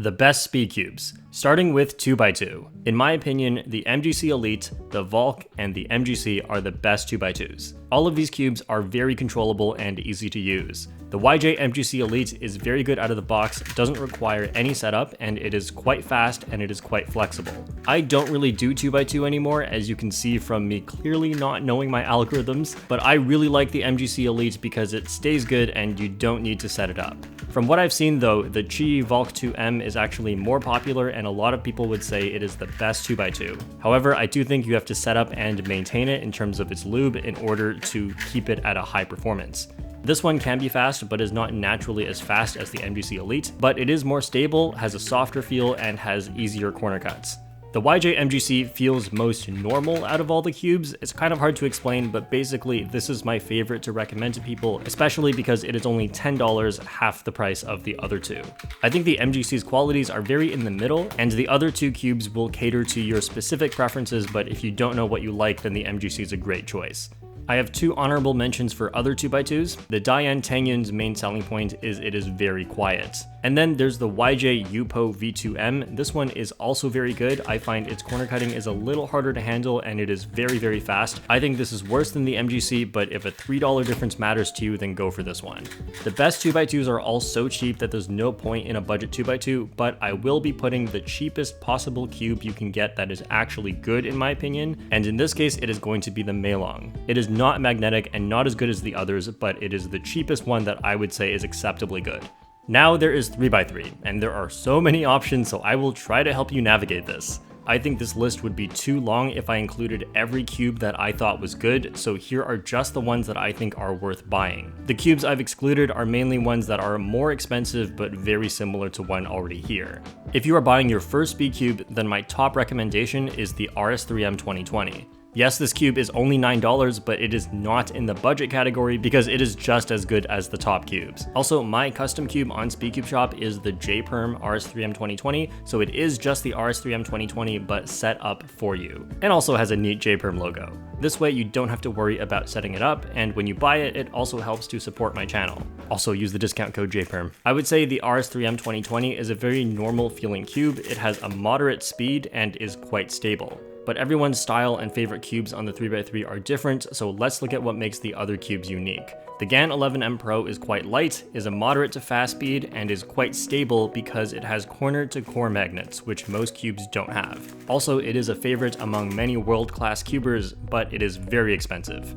The best speed cubes, starting with 2x2. In my opinion, the MGC Elite, the Valk, and the MGC are the best 2x2s. All of these cubes are very controllable and easy to use. The YJ MGC Elite is very good out of the box, doesn't require any setup, and it is quite fast and it is quite flexible. I don't really do 2x2 anymore, as you can see from me clearly not knowing my algorithms, but I really like the MGC Elite because it stays good and you don't need to set it up. From what I've seen though, the Qi Valk 2M is actually more popular and a lot of people would say it is the best 2x2. However, I do think you have to set up and maintain it in terms of its lube in order to keep it at a high performance. This one can be fast, but is not naturally as fast as the MGC Elite, but it is more stable, has a softer feel, and has easier corner cuts. The YJ MGC feels most normal out of all the cubes. It's kind of hard to explain, but basically this is my favorite to recommend to people, especially because it is only $10, half the price of the other two. I think the MGC's qualities are very in the middle, and the other two cubes will cater to your specific preferences, but if you don't know what you like, then the MGC is a great choice. I have two honorable mentions for other 2x2s. The Dian Tangyun's main selling point is it is very quiet. And then there's the YJ Yupo V2M. This one is also very good. I find its corner cutting is a little harder to handle and it is very, very fast. I think this is worse than the MGC, but if a $3 difference matters to you, then go for this one. The best 2x2s are all so cheap that there's no point in a budget 2x2, but I will be putting the cheapest possible cube you can get that is actually good in my opinion, and in this case it is going to be the Meilong. It is not magnetic and not as good as the others, but it is the cheapest one that I would say is acceptably good. Now there is 3x3, and there are so many options, so I will try to help you navigate this. I think this list would be too long if I included every cube that I thought was good, so here are just the ones that I think are worth buying. The cubes I've excluded are mainly ones that are more expensive but very similar to one already here. If you are buying your first speed cube, then my top recommendation is the RS3M 2020. Yes, this cube is only $9, but it is not in the budget category because it is just as good as the top cubes. Also, my custom cube on Speedcube Shop is the Perm RS3M 2020, so it is just the RS3M 2020 but set up for you, and also has a neat Perm logo. This way you don't have to worry about setting it up, and when you buy it, it also helps to support my channel. Also use the discount code JPerm. I would say the RS3M 2020 is a very normal feeling cube. It has a moderate speed and is quite stable. But everyone's style and favorite cubes on the 3x3 are different, so let's look at what makes the other cubes unique. The GAN 11M Pro is quite light, is a moderate to fast speed, and is quite stable because it has corner-to-core magnets, which most cubes don't have. Also, it is a favorite among many world-class cubers, but it is very expensive.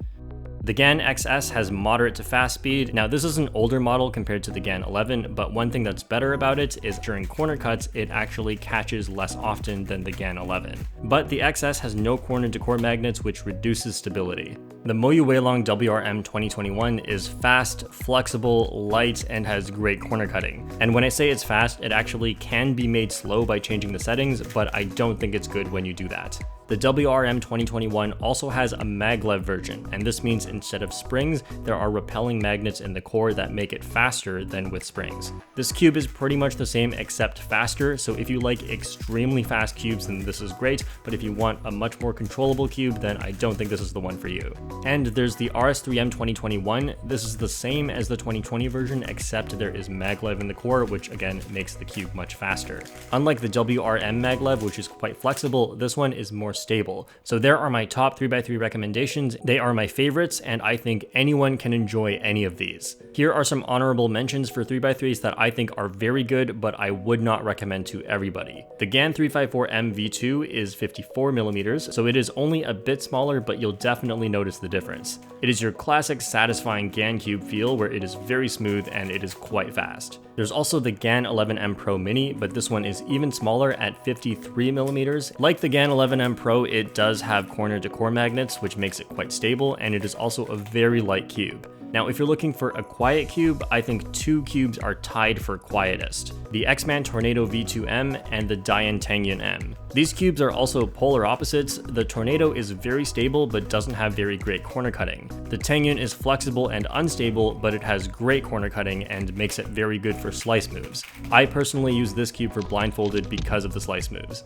The GAN XS has moderate to fast speed. Now this is an older model compared to the GAN 11, but one thing that's better about it is during corner cuts, it actually catches less often than the GAN 11. But the XS has no corner-to-core magnets, which reduces stability. The Moyu Weilong WRM 2021 is fast, flexible, light, and has great corner cutting. And when I say it's fast, it actually can be made slow by changing the settings, but I don't think it's good when you do that. The WRM 2021 also has a maglev version, and this means instead of springs, there are repelling magnets in the core that make it faster than with springs. This cube is pretty much the same except faster, so if you like extremely fast cubes, then this is great, but if you want a much more controllable cube, then I don't think this is the one for you. And there's the RS3M 2021. This is the same as the 2020 version, except there is maglev in the core, which again makes the cube much faster. Unlike the WRM maglev, which is quite flexible, this one is more stable. So there are my top 3x3 recommendations. They are my favorites, and I think anyone can enjoy any of these. Here are some honorable mentions for 3x3s that I think are very good, but I would not recommend to everybody. The GAN 354M V2 is 54mm, so it is only a bit smaller, but you'll definitely notice the difference. It is your classic satisfying GAN cube feel where it is very smooth and it is quite fast. There's also the GAN 11M Pro Mini, but this one is even smaller at 53mm. Like the GAN 11M Pro, it does have corner-to-core magnets, which makes it quite stable, and it is also a very light cube. Now, if you're looking for a quiet cube, I think two cubes are tied for quietest: the X-Man Tornado V2M and the Dian Tangyun M. These cubes are also polar opposites. The Tornado is very stable but doesn't have very great corner cutting. The Tangyun is flexible and unstable, but it has great corner cutting and makes it very good for slice moves. I personally use this cube for blindfolded because of the slice moves.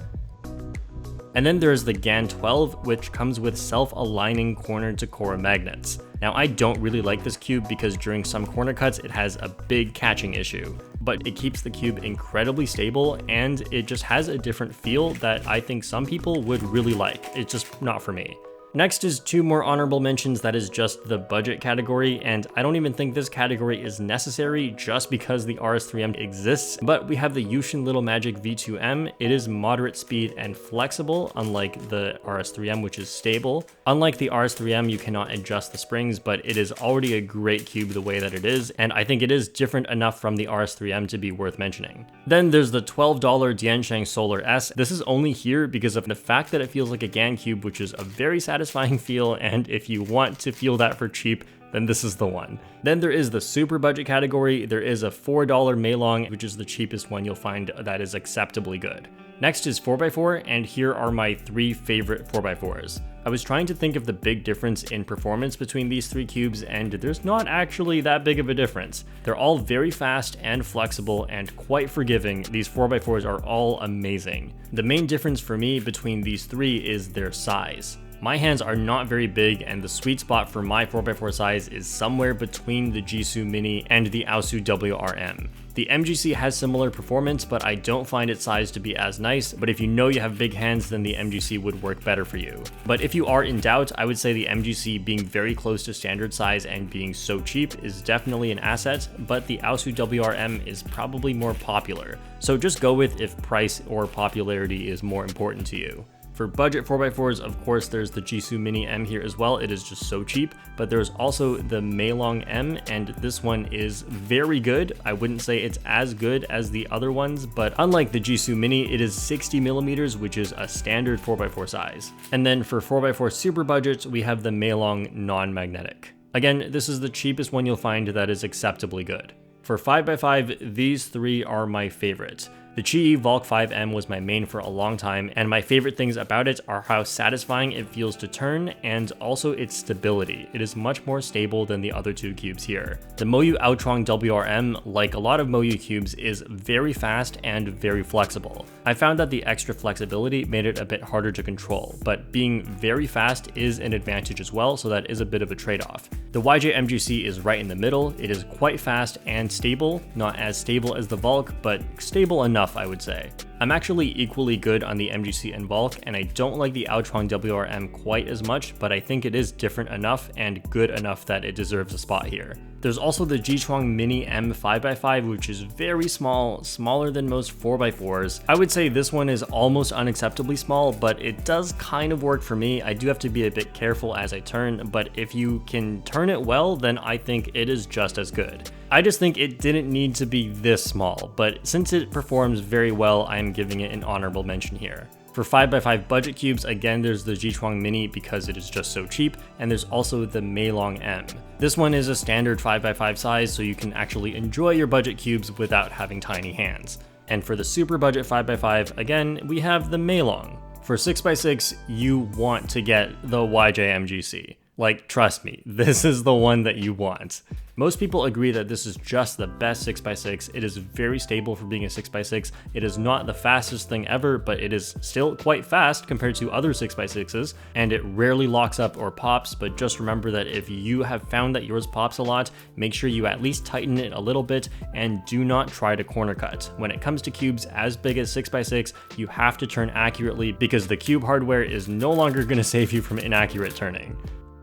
And then there's the GAN 12, which comes with self-aligning corner-to-core magnets. Now, I don't really like this cube because during some corner cuts, it has a big catching issue, but it keeps the cube incredibly stable and it just has a different feel that I think some people would really like. It's just not for me. Next is two more honorable mentions, that is just the budget category, and I don't even think this category is necessary just because the RS3M exists, but we have the Yushin Little Magic V2M. It is moderate speed and flexible, unlike the RS3M, which is stable. Unlike the RS3M, you cannot adjust the springs, but it is already a great cube the way that it is, and I think it is different enough from the RS3M to be worth mentioning. Then there's the $12 Diansheng Solar S. This is only here because of the fact that it feels like a GAN cube, which is a very satisfying feel, and if you want to feel that for cheap, then this is the one. Then there is the super budget category. There is a $4 Meilong, which is the cheapest one you'll find that is acceptably good. Next is 4x4, and here are my 3 favorite 4x4s. I was trying to think of the big difference in performance between these 3 cubes, and there's not actually that big of a difference. They're all very fast and flexible and quite forgiving. These 4x4s are all amazing. The main difference for me between these 3 is their size. My hands are not very big, and the sweet spot for my 4x4 size is somewhere between the Jisoo Mini and the Aosu WRM. The MGC has similar performance, but I don't find its size to be as nice, but if you know you have big hands, then the MGC would work better for you. But if you are in doubt, I would say the MGC being very close to standard size and being so cheap is definitely an asset, but the Aosu WRM is probably more popular. So just go with if price or popularity is more important to you. For budget 4x4s, of course, there's the Jisoo Mini M here as well. It is just so cheap, but there's also the Meilong M, and this one is very good. I wouldn't say it's as good as the other ones, but unlike the Jisoo Mini, it is 60mm, which is a standard 4x4 size. And then for 4x4 super budgets, we have the Meilong non-magnetic. Again, this is the cheapest one you'll find that is acceptably good. For 5x5, these 3 are my favorite. The Qi Volk 5M was my main for a long time, and my favorite things about it are how satisfying it feels to turn and also its stability. It is much more stable than the other 2 cubes here. The Moyu Aochuang WRM, like a lot of Moyu cubes, is very fast and very flexible. I found that the extra flexibility made it a bit harder to control, but being very fast is an advantage as well, so that is a bit of a trade-off. The YJ MGC is right in the middle. It is quite fast and stable, not as stable as the Volk, but stable enough, I would say. I'm actually equally good on the MGC and Volk, and I don't like the Aochuang WRM quite as much, but I think it is different enough and good enough that it deserves a spot here. There's also the Jichuang Mini M 5x5, which is very small, smaller than most 4x4s. I would say this one is almost unacceptably small, but it does kind of work for me. I do have to be a bit careful as I turn, but if you can turn it well, then I think it is just as good. I just think it didn't need to be this small, but since it performs very well, I'm giving it an honorable mention here. For 5x5 budget cubes, again, there's the Jichuang Mini because it is just so cheap, and there's also the Meilong M. This one is a standard 5x5 size, so you can actually enjoy your budget cubes without having tiny hands. And for the super budget 5x5, again, we have the Meilong. For 6x6, you want to get the YJ MGC. Like, trust me, this is the one that you want. Most people agree that this is just the best 6x6. It is very stable for being a 6x6. It is not the fastest thing ever, but it is still quite fast compared to other 6x6s, and it rarely locks up or pops, but just remember that if you have found that yours pops a lot, make sure you at least tighten it a little bit and do not try to corner cut. When it comes to cubes as big as 6x6, you have to turn accurately because the cube hardware is no longer going to save you from inaccurate turning.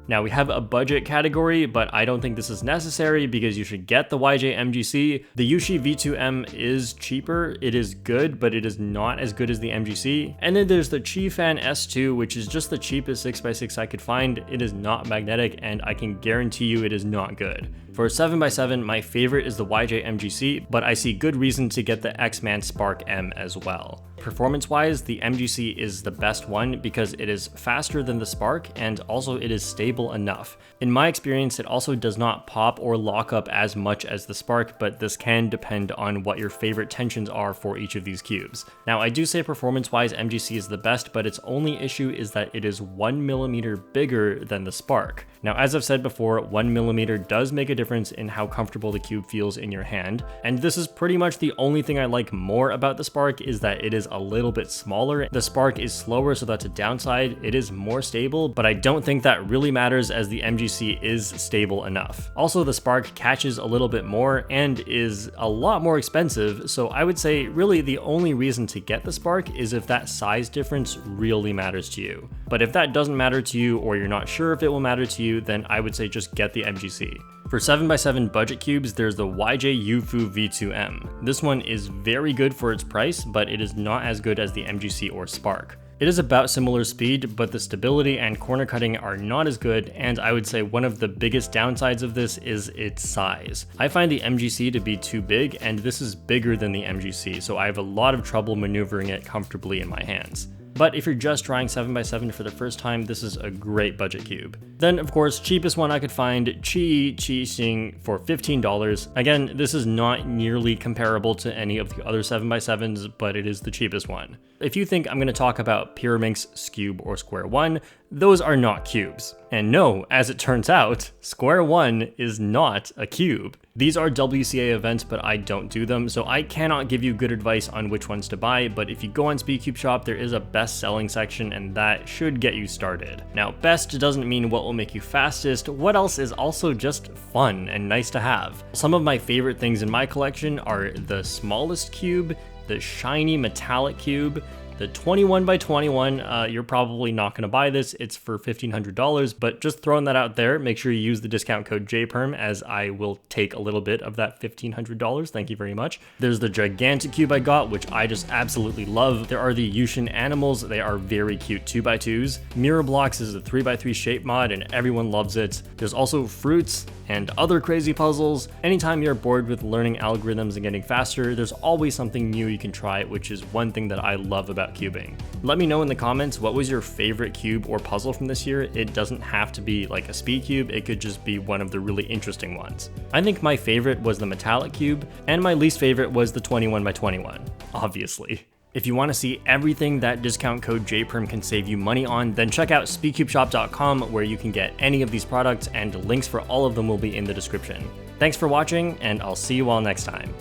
Now we have a budget category, but I don't think this is necessary because you should get the YJ MGC. The Yushi V2M is cheaper. It is good, but it is not as good as the MGC. And then there's the Qifan S2, which is just the cheapest 6x6 I could find. It is not magnetic, and I can guarantee you it is not good. For 7x7, my favorite is the YJ MGC, but I see good reason to get the X-Man Spark M as well. Performance-wise, the MGC is the best one because it is faster than the Spark and also it is stable enough. In my experience, it also does not pop or lock up as much as the Spark, but this can depend on what your favorite tensions are for each of these cubes. Now, I do say performance-wise MGC is the best, but its only issue is that it is 1mm bigger than the Spark. Now, as I've said before, 1mm does make a difference in how comfortable the cube feels in your hand, and this is pretty much the only thing I like more about the Spark is that it is a little bit smaller. The Spark is slower, so that's a downside. It is more stable, but I don't think that really matters as the MGC is stable enough. Also, the Spark catches a little bit more and is a lot more expensive, so I would say really the only reason to get the Spark is if that size difference really matters to you. But if that doesn't matter to you, or you're not sure if it will matter to you, then I would say just get the MGC. For 7x7 budget cubes, there's the YJ Yufu V2M. This one is very good for its price, but it is not as good as the MGC or Spark. It is about similar speed, but the stability and corner cutting are not as good, and I would say one of the biggest downsides of this is its size. I find the MGC to be too big, and this is bigger than the MGC, so I have a lot of trouble maneuvering it comfortably in my hands. But if you're just trying 7x7 for the first time, this is a great budget cube. Then, of course, cheapest one I could find, Chi Xing for $15. Again, this is not nearly comparable to any of the other 7x7s, but it is the cheapest one. If you think I'm going to talk about Pyraminx, Skewb, or Square One, those are not cubes. And no, as it turns out, Square One is not a cube. These are WCA events, but I don't do them, so I cannot give you good advice on which ones to buy, but if you go on Speedcube Shop, there is a best selling section, and that should get you started. Now, best doesn't mean what will make you fastest. What else is also just fun and nice to have? Some of my favorite things in my collection are the smallest cube, the shiny metallic cube, the 21x21, you're probably not going to buy this, it's for $1,500, but just throwing that out there, make sure you use the discount code JPerm as I will take a little bit of that $1,500, thank you very much. There's the gigantic cube I got, which I just absolutely love. There are the Yushin animals, they are very cute 2x2s. Mirror Blocks is a 3x3 shape mod and everyone loves it. There's also fruits and other crazy puzzles. Anytime you're bored with learning algorithms and getting faster, there's always something new you can try, which is one thing that I love about cubing. Let me know in the comments what was your favorite cube or puzzle from this year. It doesn't have to be like a speed cube, it could just be one of the really interesting ones. I think my favorite was the metallic cube, and my least favorite was the 21x21, obviously. If you want to see everything that discount code JPerm can save you money on, then check out speedcubeshop.com where you can get any of these products, and links for all of them will be in the description. Thanks for watching, and I'll see you all next time.